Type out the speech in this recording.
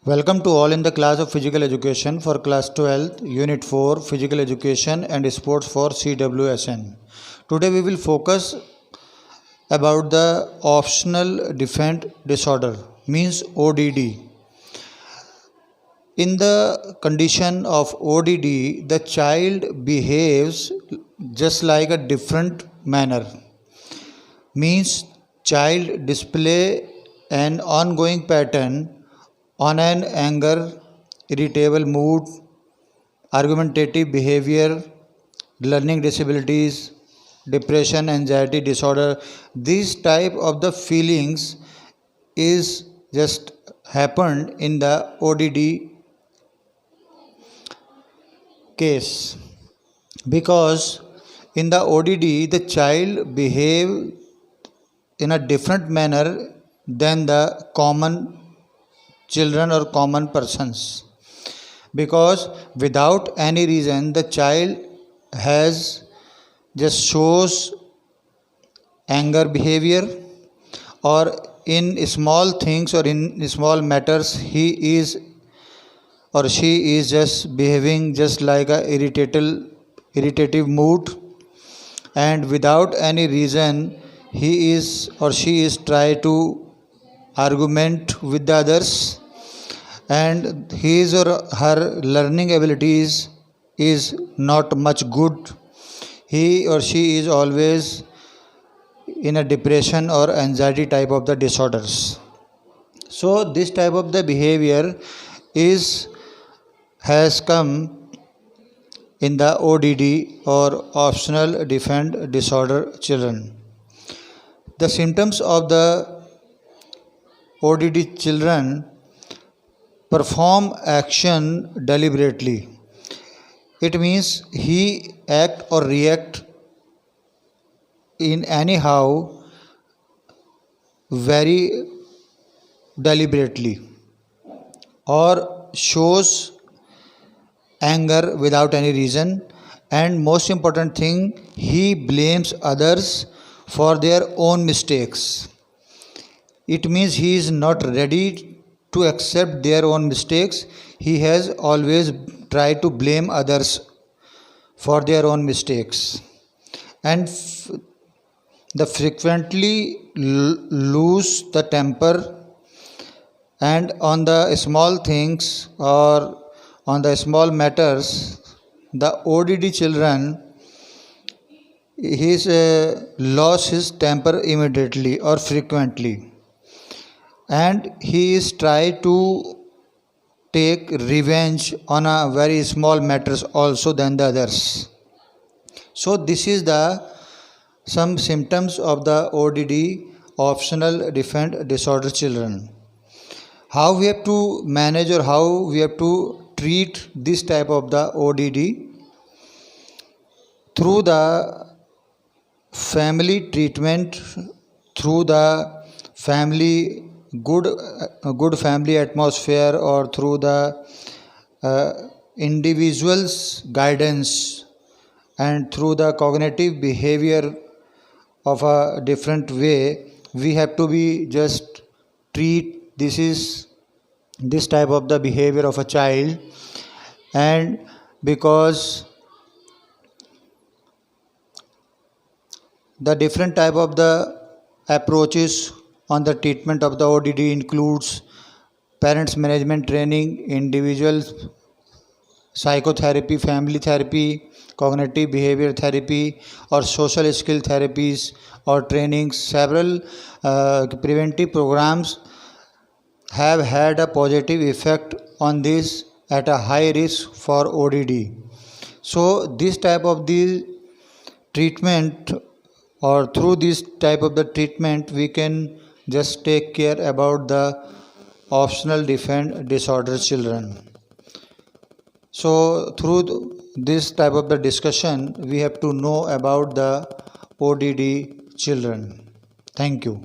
Welcome to all in the class of Physical Education for class 12, Unit 4, Physical Education and Sports for CWSN. Today we will focus about the optional defiant disorder, means ODD. In the condition of ODD, the child behaves just like a different manner, means child display an ongoing pattern on an anger, irritable mood, argumentative behavior, learning disabilities, depression, anxiety disorder. These type of the feelings is just happened in the ODD case, because in the ODD the child behave in a different manner than the common children or common persons, because without any reason the child has just shows anger behavior, or in small things or in small matters he is or she is just behaving just like a irritative mood, and without any reason he is or she is try to argument with the others, and his or her learning abilities is not much good. He or she is always in a depression or anxiety type of the disorders. So this type of the behavior has come in the ODD or optional defiant disorder children. The symptoms of the ODD children: perform action deliberately. It means he act or react in anyhow very deliberately, or shows anger without any reason, and most important thing, he blames others for their own mistakes. It means he is not ready to accept their own mistakes. He has always tried to blame others for their own mistakes, and the frequently lose the temper, and on the small things or on the small matters the ODD children lost his temper immediately or frequently, and he is try to take revenge on a very small matters also than the others. So this is the some symptoms of the ODD, optional defiant disorder children. How we have to manage or how we have to treat this type of the ODD? Through the family treatment, through the family good family atmosphere, or through the individual's guidance, and through the cognitive behavior of a different way, we have to be just treat this type of the behavior of a child. And because the different type of the approaches on the treatment of the ODD includes parents management training, individual psychotherapy, family therapy, cognitive behavior therapy, or social skill therapies or trainings. Several preventive programs have had a positive effect on this at a high risk for ODD. So this type of the treatment, or through this type of the treatment, we can just take care about the optional defiant disorder children. So through this type of the discussion, we have to know about the ODD children. Thank you.